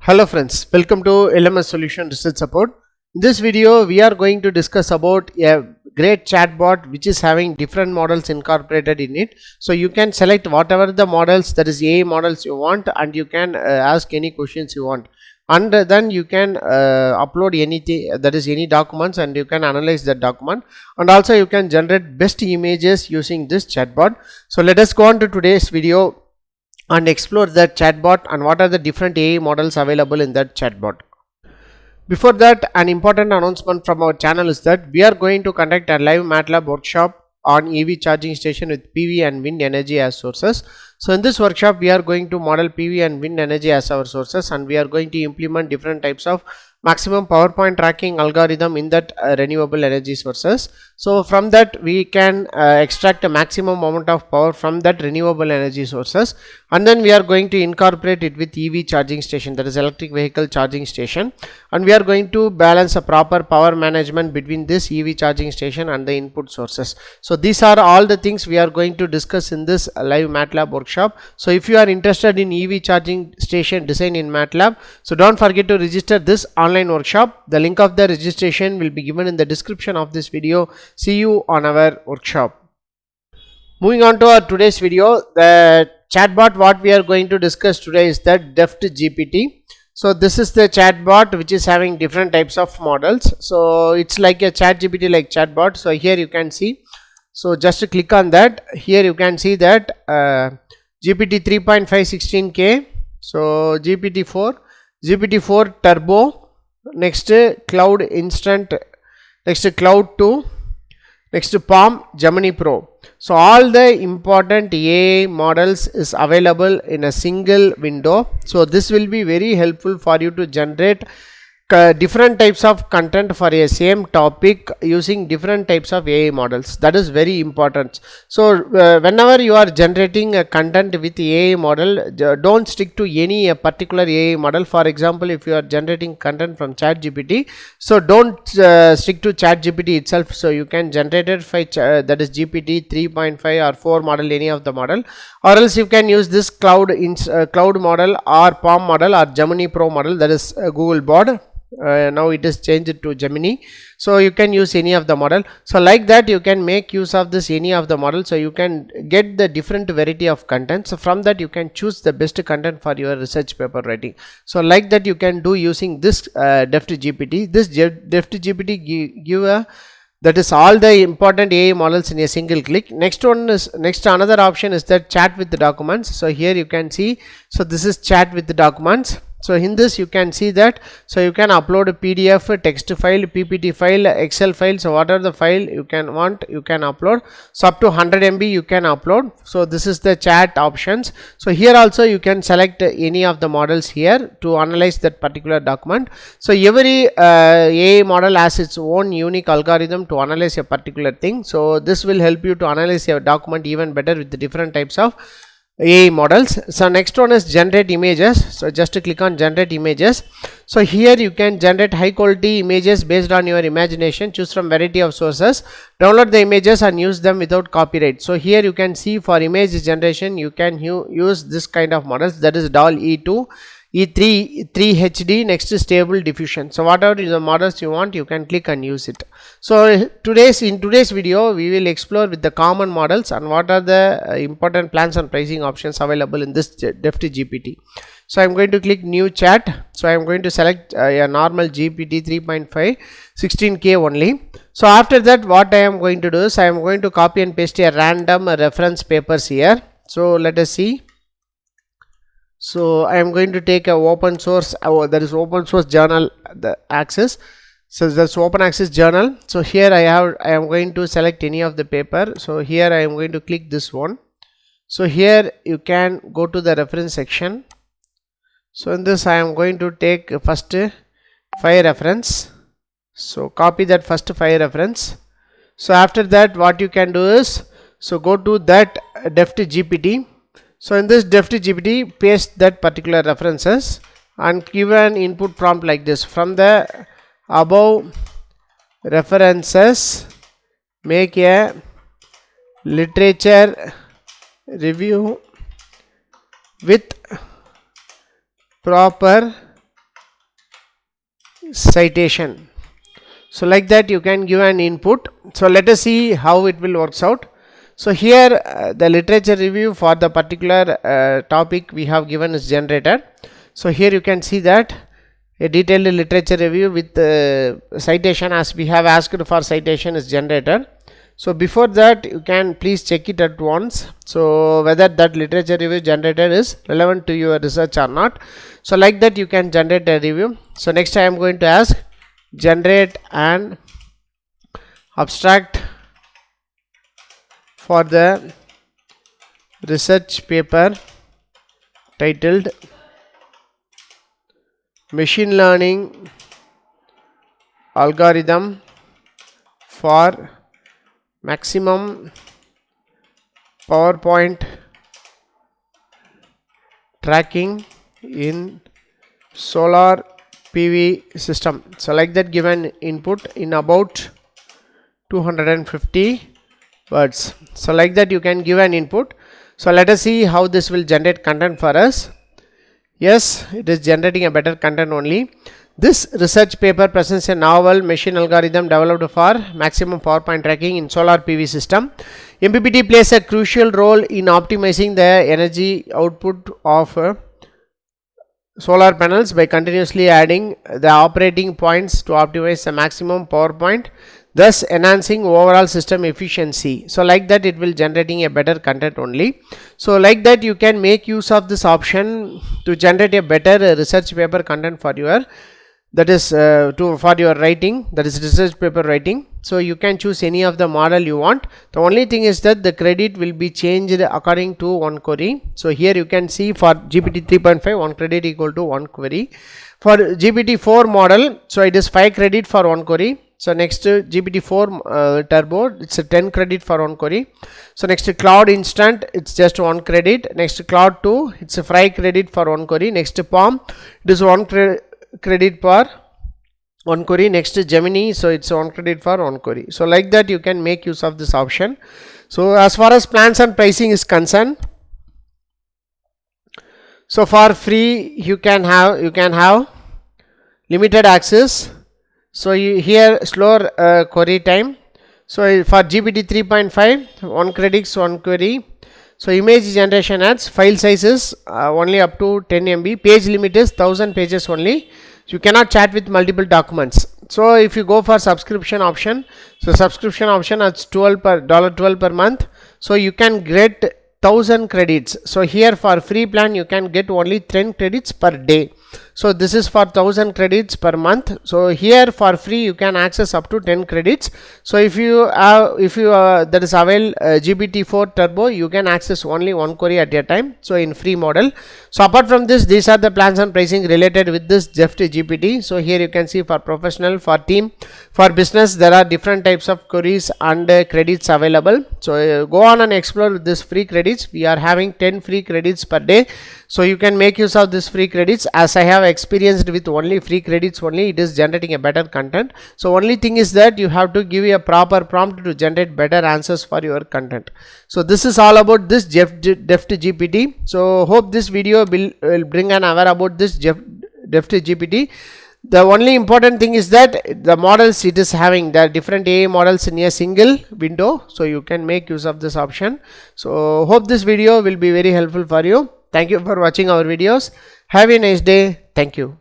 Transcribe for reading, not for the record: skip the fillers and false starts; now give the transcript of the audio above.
Hello friends, welcome to LMS Solution Research Support. In this video, we are going to discuss about a great chatbot which is having different models incorporated in it. So you can select whatever the models, that is AI models you want, and you can ask any questions you want. And then you can upload anything, that is any documents, and you can analyze that document, and also you can generate best images using this chatbot. So let us go on to today's video and explore that chatbot and what are the different AI models available in that chatbot. Before that, an important announcement from our channel is that we are going to conduct a live MATLAB workshop on EV charging station with PV and wind energy as sources. So in this workshop, we are going to model PV and wind energy as our sources, and we are going to implement different types of maximum power point tracking algorithm in that renewable energy sources. So from that we can extract a maximum amount of power from that renewable energy sources, and then we are going to incorporate it with EV charging station, that is electric vehicle charging station, and we are going to balance a proper power management between this EV charging station and the input sources. So these are all the things we are going to discuss in this live MATLAB workshop. So if you are interested in EV charging station design in MATLAB, so don't forget to register this online workshop. The link of the registration will be given in the description of this video. See you on our workshop. Moving on to our today's video, the chatbot what we are going to discuss today is that Deftgpt. So this is the chatbot which is having different types of models. So it's like a ChatGPT like chatbot. So here you can see, so just click on that. Here you can see that GPT 3.5 16K, so GPT-4 Turbo, next Cloud Instant, next Cloud 2, next Palm Gemini Pro. So all the important AI models is available in a single window. So this will be very helpful for you to generate different types of content for a same topic using different types of AI models. That is very important. So whenever you are generating a content with AI model, don't stick to any particular AI model. For example, if you are generating content from ChatGPT, so don't stick to ChatGPT itself. So you can generate it by that is GPT 3.5 or 4 model, any of the model, or else you can use this cloud model or Palm model or Gemini Pro model, that is Google Bard. Now it is changed to Gemini, so you can use any of the model. So like that you can make use of this any of the model, so you can get the different variety of content. So from that you can choose the best content for your research paper writing. So like that you can do using this Deftgpt. This Deftgpt give a, that is all the important AI models in a single click. Next another option is that chat with the documents. So here you can see, so this is chat with the documents. So in this you can see that, so you can upload a PDF, text file, PPT file, Excel file. So whatever the file you can want, you can upload. So up to 100 MB you can upload. So this is the chat options. So here also you can select any of the models here to analyze that particular document. So every AI model has its own unique algorithm to analyze a particular thing. So this will help you to analyze your document even better with the different types of AI models. So next one is generate images. So just click on generate images. So here you can generate high quality images based on your imagination. Choose from variety of sources, download the images and use them without copyright. So here you can see for image generation you can use this kind of models, that is DAL E2, E3 3HD, next is stable diffusion. So whatever the models you want, you can click and use it. So in today's video we will explore with the common models and what are the important plans and pricing options available in this Deftgpt. So I am going to click new chat. So I am going to select a normal GPT 3.5 16K only. So after that what I am going to do is I am going to copy and paste a random reference papers here. So let us see. So I am going to take a open source, that is open source journal, the access. So that's open access journal. So here I am going to select any of the paper. So here I am going to click this one. So here you can go to the reference section. So in this I am going to take first 5 reference. So copy that first 5 reference. So after that what you can do is, so go to that Deftgpt. So in this Deftgpt, paste that particular references and give an input prompt like this: from the above references make a literature review with proper citation. So like that you can give an input. So let us see how it will works out. So here the literature review for the particular topic we have given is generated. So here you can see that a detailed literature review with citation, as we have asked for citation, is generated. So before that you can please check it at once, so whether that literature review generated is relevant to your research or not. So like that you can generate a review. So next I am going to ask generate an abstract for the research paper titled machine learning algorithm for maximum PowerPoint tracking in solar PV system. So like that, give an input in about 250 words. So like that you can give an input. So let us see how this will generate content for us. Yes, it is generating a better content only. This research paper presents a novel machine algorithm developed for maximum PowerPoint tracking in solar PV system. MPPT plays a crucial role in optimizing the energy output of solar panels by continuously adding the operating points to optimize the maximum PowerPoint, thus enhancing overall system efficiency. So like that it will generating a better content only. So like that you can make use of this option to generate a better research paper content for your, that is for your writing, that is research paper writing. So you can choose any of the model you want. The only thing is that the credit will be changed according to one query. So here you can see for GPT 3.5 one credit equal to one query. For GPT 4 model, so it is 5 credit for one query. So next GPT 4 turbo, it's a 10 credit for one query. So next Claude instant, it's just 1 credit. Next Claude 2, it's a 5 credit for one query. Next Palm, it is 1 credit per one query. Next Gemini, so it's 1 credit for one query. So like that you can make use of this option. So as far as plans and pricing is concerned, so for free you can have limited access. So here slower query time. So for GPT 3.5 1 credits 1 query. So image generation ads, file sizes only up to 10 MB, page limit is 1000 pages only. You cannot chat with multiple documents. So if you go for subscription option, so subscription option at $12 per month, so you can get 1000 credits. So here for free plan you can get only 10 credits per day. So this is for 1000 credits per month. So here for free you can access up to 10 credits. So if you that is avail GPT 4 turbo, you can access only one query at a time, so in free model. So apart from this, these are the plans and pricing related with this Deftgpt. So here you can see for professional, for team, for business, there are different types of queries and credits available. So go on and explore with this free credits. We are having 10 free credits per day. So you can make use of this free credits. As I have experienced with only free credits only, it is generating a better content. So only thing is that you have to give a proper prompt to generate better answers for your content. So this is all about this Deftgpt. So hope this video will bring an aware about this Deftgpt. The only important thing is that the models it is having, the different AI models in a single window. So you can make use of this option. So hope this video will be very helpful for you. Thank you for watching our videos. Have a nice day. Thank you.